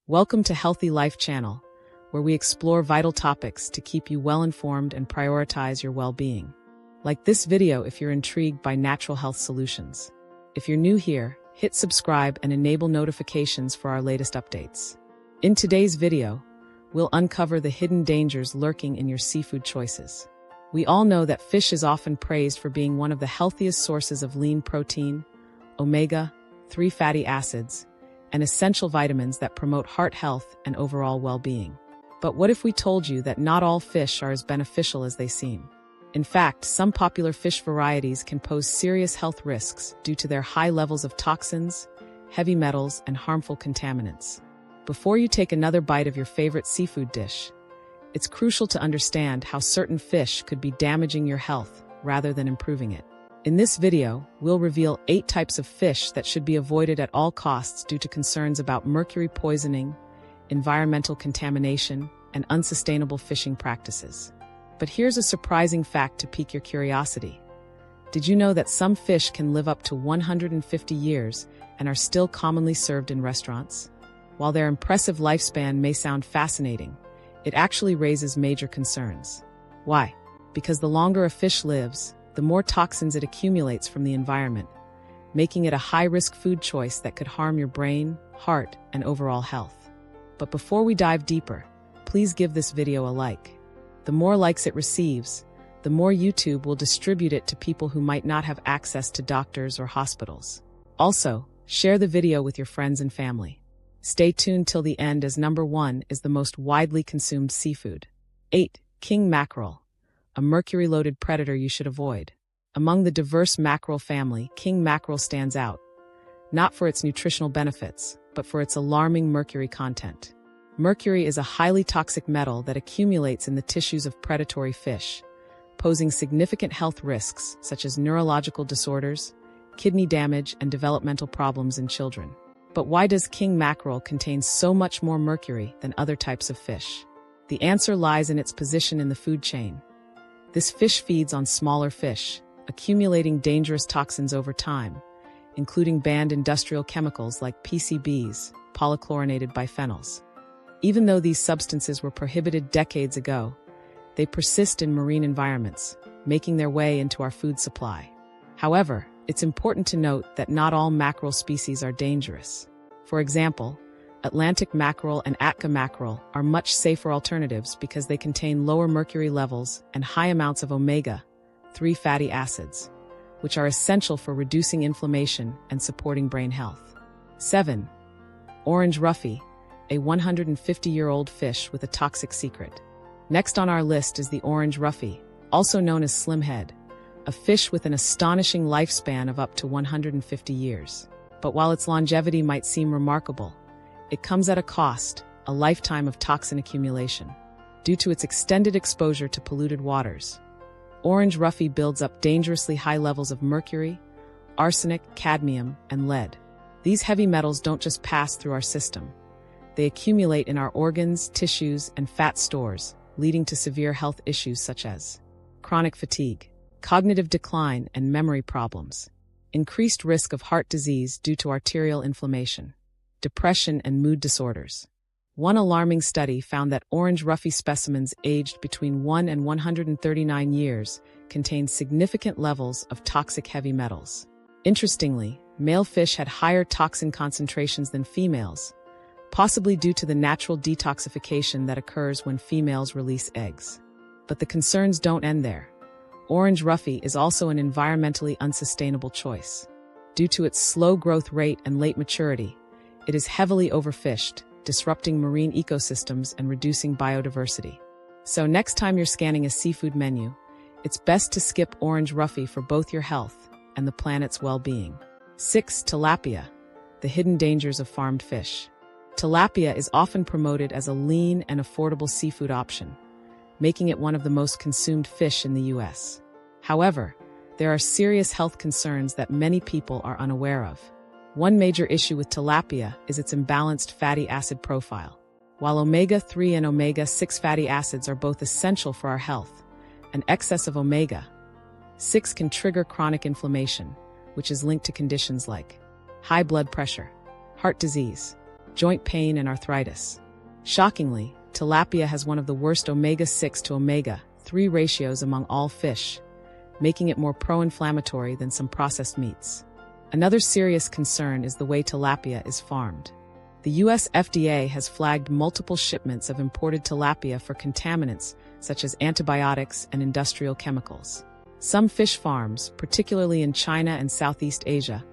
Welcome to Healthy Life Channel, where we explore vital topics to keep you well-informed and prioritize your well-being. Like this video if you're intrigued by natural health solutions. If you're new here, hit subscribe and enable notifications for our latest updates. In today's video, we'll uncover the hidden dangers lurking in your seafood choices. We all know that fish is often praised for being one of the healthiest sources of lean protein, omega-3 fatty acids, and essential vitamins that promote heart health and overall well-being. But what if we told you that not all fish are as beneficial as they seem? In fact, some popular fish varieties can pose serious health risks due to their high levels of toxins, heavy metals, and harmful contaminants. Before you take another bite of your favorite seafood dish, it's crucial to understand how certain fish could be damaging your health rather than improving it. In this video, we'll reveal 8 types of fish that should be avoided at all costs due to concerns about mercury poisoning, environmental contamination, and unsustainable fishing practices. But here's a surprising fact to pique your curiosity. Did you know that some fish can live up to 150 years and are still commonly served in restaurants? While their impressive lifespan may sound fascinating, it actually raises major concerns. Why? Because the longer a fish lives, the more toxins it accumulates from the environment, making it a high-risk food choice that could harm your brain, heart, and overall health. But before we dive deeper, please give this video a like. The more likes it receives, the more YouTube will distribute it to people who might not have access to doctors or hospitals. Also, share the video with your friends and family. Stay tuned till the end as number 1 is the most widely consumed seafood. 8. King mackerel, a mercury-loaded predator you should avoid. Among the diverse mackerel family, king mackerel stands out, not for its nutritional benefits, but for its alarming mercury content. Mercury is a highly toxic metal that accumulates in the tissues of predatory fish, posing significant health risks such as neurological disorders, kidney damage, and developmental problems in children. But why does king mackerel contain so much more mercury than other types of fish? The answer lies in its position in the food chain. This fish feeds on smaller fish, accumulating dangerous toxins over time, including banned industrial chemicals like PCBs, polychlorinated biphenyls. Even though these substances were prohibited decades ago, they persist in marine environments, making their way into our food supply. However, it's important to note that not all mackerel species are dangerous. For example, Atlantic mackerel and Atka mackerel are much safer alternatives because they contain lower mercury levels and high amounts of omega-3 fatty acids, which are essential for reducing inflammation and supporting brain health. 7. Orange roughy, a 150-year-old fish with a toxic secret. Next on our list is the orange roughy, also known as slimhead, a fish with an astonishing lifespan of up to 150 years. But while its longevity might seem remarkable, it comes at a cost, a lifetime of toxin accumulation. Due to its extended exposure to polluted waters, orange roughy builds up dangerously high levels of mercury, arsenic, cadmium, and lead. These heavy metals don't just pass through our system. They accumulate in our organs, tissues, and fat stores, leading to severe health issues such as chronic fatigue, cognitive decline, and memory problems, increased risk of heart disease due to arterial inflammation, depression, and mood disorders. One alarming study found that orange roughy specimens aged between 1 and 139 years contained significant levels of toxic heavy metals. Interestingly, male fish had higher toxin concentrations than females, possibly due to the natural detoxification that occurs when females release eggs. But the concerns don't end there. Orange roughy is also an environmentally unsustainable choice. Due to its slow growth rate and late maturity, it is heavily overfished, disrupting marine ecosystems and reducing biodiversity. So next time you're scanning a seafood menu, it's best to skip orange roughy for both your health and the planet's well-being. 6. Tilapia, the hidden dangers of farmed fish. Tilapia is often promoted as a lean and affordable seafood option, making it one of the most consumed fish in the U.S. However, there are serious health concerns that many people are unaware of. One major issue with tilapia is its imbalanced fatty acid profile. While omega-3 and omega-6 fatty acids are both essential for our health, an excess of omega-6 can trigger chronic inflammation, which is linked to conditions like high blood pressure, heart disease, joint pain, and arthritis. Shockingly, tilapia has one of the worst omega-6 to omega-3 ratios among all fish, making it more pro-inflammatory than some processed meats. Another serious concern is the way tilapia is farmed. The US FDA has flagged multiple shipments of imported tilapia for contaminants such as antibiotics and industrial chemicals. Some fish farms, particularly in China and Southeast Asia,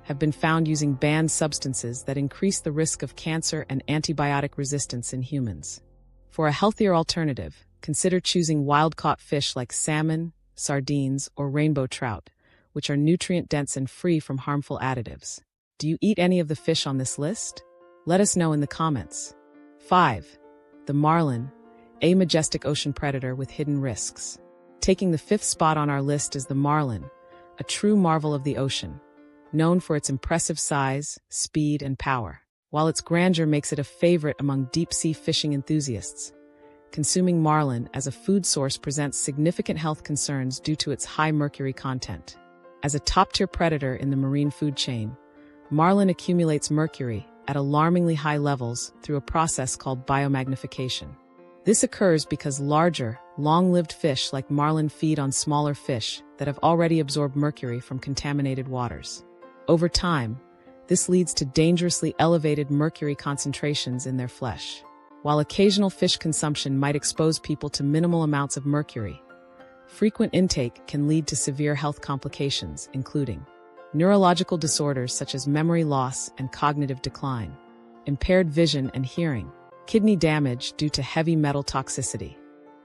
have been found using banned substances that increase the risk of cancer and antibiotic resistance in humans. For a healthier alternative, consider choosing wild-caught fish like salmon, sardines, or rainbow trout, which are nutrient-dense and free from harmful additives. Do you eat any of the fish on this list? Let us know in the comments. 5. The marlin, a majestic ocean predator with hidden risks. Taking the 5th spot on our list is the marlin, a true marvel of the ocean, known for its impressive size, speed, and power. While its grandeur makes it a favorite among deep-sea fishing enthusiasts, consuming marlin as a food source presents significant health concerns due to its high mercury content. As a top-tier predator in the marine food chain, marlin accumulates mercury at alarmingly high levels through a process called biomagnification. This occurs because larger, long-lived fish like marlin feed on smaller fish that have already absorbed mercury from contaminated waters. Over time, this leads to dangerously elevated mercury concentrations in their flesh. While occasional fish consumption might expose people to minimal amounts of mercury, frequent intake can lead to severe health complications, including neurological disorders such as memory loss and cognitive decline, impaired vision and hearing, kidney damage due to heavy metal toxicity,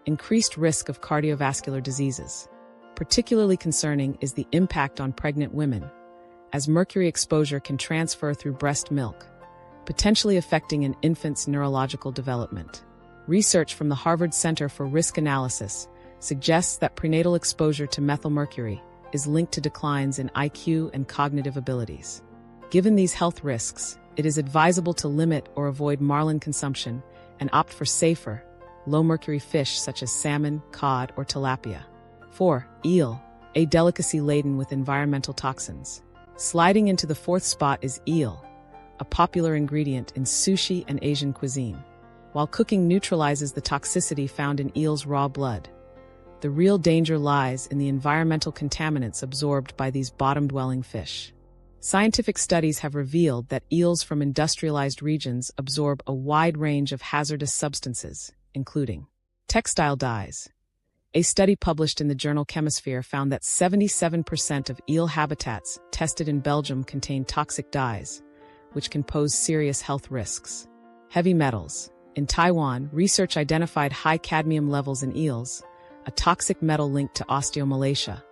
increased risk of cardiovascular diseases. Particularly concerning is the impact on pregnant women, as mercury exposure can transfer through breast milk, potentially affecting an infant's neurological development. Research from the Harvard Center for Risk Analysis suggests that prenatal exposure to methylmercury is linked to declines in IQ and cognitive abilities. Given these health risks, it is advisable to limit or avoid marlin consumption and opt for safer, low-mercury fish such as salmon, cod, or tilapia. 4. Eel, a delicacy laden with environmental toxins. Sliding into the 4th spot is eel, a popular ingredient in sushi and Asian cuisine. While cooking neutralizes the toxicity found in eel's raw blood, the real danger lies in the environmental contaminants absorbed by these bottom-dwelling fish. Scientific studies have revealed that eels from industrialized regions absorb a wide range of hazardous substances, including textile dyes. A study published in the journal Chemisphere found that 77% of eel habitats tested in Belgium contain toxic dyes, which can pose serious health risks. Heavy metals. In Taiwan, research identified high cadmium levels in eels, a toxic metal linked to osteomalacia,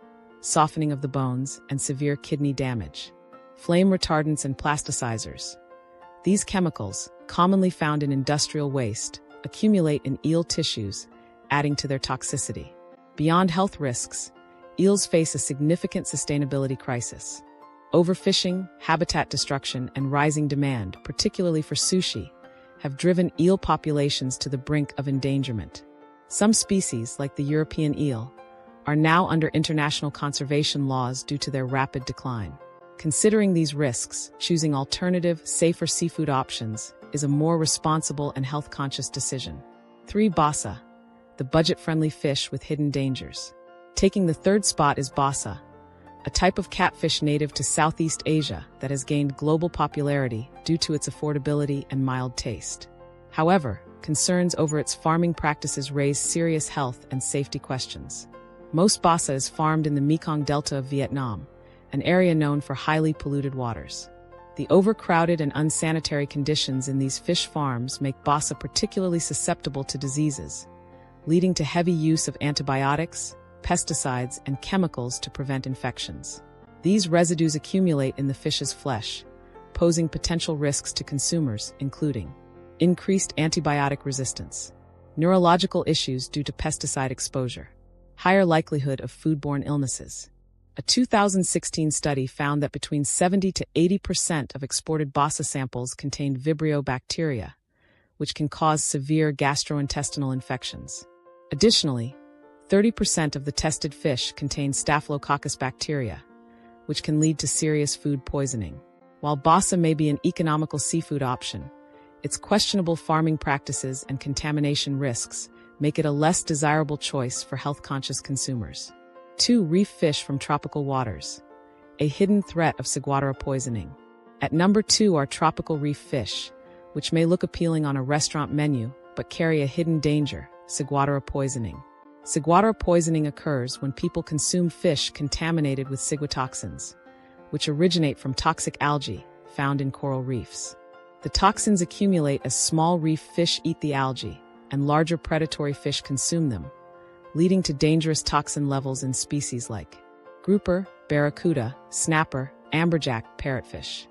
softening of the bones, and severe kidney damage. Flame retardants and plasticizers. These chemicals, commonly found in industrial waste, accumulate in eel tissues, adding to their toxicity. Beyond health risks, eels face a significant sustainability crisis. Overfishing, habitat destruction, and rising demand, particularly for sushi, have driven eel populations to the brink of endangerment. Some species, like the European eel, are now under international conservation laws due to their rapid decline. Considering these risks, choosing alternative, safer seafood options is a more responsible and health-conscious decision. 3. Basa, the budget-friendly fish with hidden dangers. Taking the 3rd spot is basa, a type of catfish native to Southeast Asia that has gained global popularity due to its affordability and mild taste. However, concerns over its farming practices raise serious health and safety questions. Most basa is farmed in the Mekong Delta of Vietnam, an area known for highly polluted waters. The overcrowded and unsanitary conditions in these fish farms make basa particularly susceptible to diseases, leading to heavy use of antibiotics, pesticides, and chemicals to prevent infections. These residues accumulate in the fish's flesh, posing potential risks to consumers, including increased antibiotic resistance, neurological issues due to pesticide exposure, higher likelihood of foodborne illnesses. A 2016 study found that between 70 to 80% of exported basa samples contained Vibrio bacteria, which can cause severe gastrointestinal infections. Additionally, 30% of the tested fish contain Staphylococcus bacteria, which can lead to serious food poisoning. While basa may be an economical seafood option, its questionable farming practices and contamination risks make it a less desirable choice for health-conscious consumers. 2. Reef fish from tropical waters. A hidden threat of ciguatera poisoning. At number 2 are tropical reef fish, which may look appealing on a restaurant menu but carry a hidden danger: ciguatera poisoning. Ciguatera poisoning occurs when people consume fish contaminated with ciguatoxins, which originate from toxic algae found in coral reefs. The toxins accumulate as small reef fish eat the algae, and larger predatory fish consume them, leading to dangerous toxin levels in species like grouper, barracuda, snapper, amberjack, parrotfish.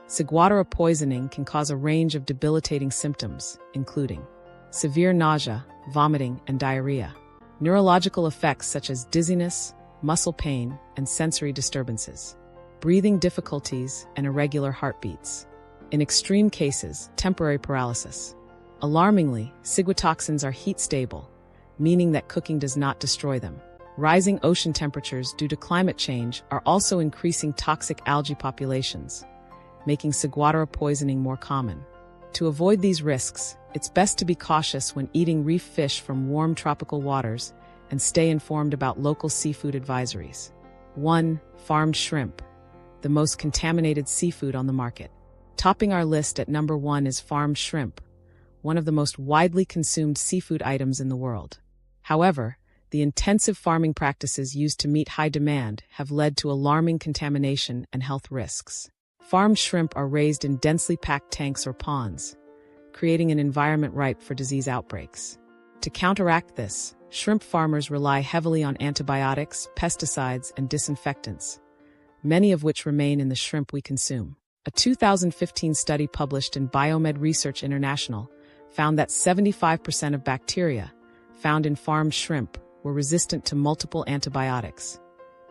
Ciguatera poisoning can cause a range of debilitating symptoms, including severe nausea, vomiting, and diarrhea, neurological effects such as dizziness, muscle pain, and sensory disturbances, breathing difficulties, and irregular heartbeats. In extreme cases, temporary paralysis. Alarmingly, ciguatoxins are heat-stable, meaning that cooking does not destroy them. Rising ocean temperatures due to climate change are also increasing toxic algae populations, making ciguatera poisoning more common. To avoid these risks, it's best to be cautious when eating reef fish from warm tropical waters and stay informed about local seafood advisories. 1. Farmed shrimp, the most contaminated seafood on the market. Topping our list at number 1 is farmed shrimp, one of the most widely consumed seafood items in the world. However, the intensive farming practices used to meet high demand have led to alarming contamination and health risks. Farmed shrimp are raised in densely packed tanks or ponds, creating an environment ripe for disease outbreaks. To counteract this, shrimp farmers rely heavily on antibiotics, pesticides, and disinfectants, many of which remain in the shrimp we consume. A 2015 study published in Biomed Research International found that 75% of bacteria found in farmed shrimp were resistant to multiple antibiotics,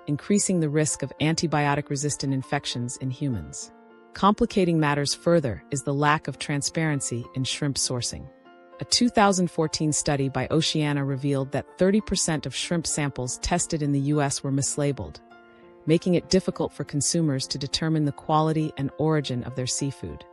increasing the risk of antibiotic-resistant infections in humans. Complicating matters further is the lack of transparency in shrimp sourcing. A 2014 study by Oceana revealed that 30% of shrimp samples tested in the U.S. were mislabeled, making it difficult for consumers to determine the quality and origin of their seafood.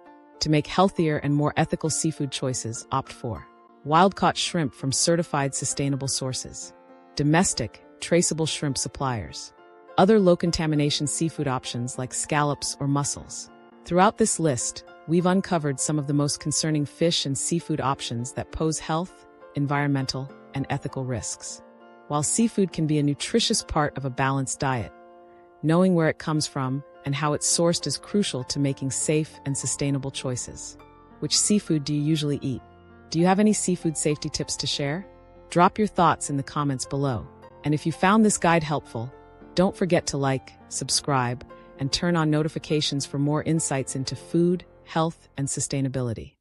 To make healthier and more ethical seafood choices, opt for wild-caught shrimp from certified sustainable sources, domestic, traceable shrimp suppliers, other low-contamination seafood options like scallops or mussels. Throughout this list, we've uncovered some of the most concerning fish and seafood options that pose health, environmental, and ethical risks. While seafood can be a nutritious part of a balanced diet, knowing where it comes from and how it's sourced is crucial to making safe and sustainable choices. Which seafood do you usually eat? Do you have any seafood safety tips to share? Drop your thoughts in the comments below. And if you found this guide helpful, don't forget to like, subscribe, and turn on notifications for more insights into food, health, and sustainability.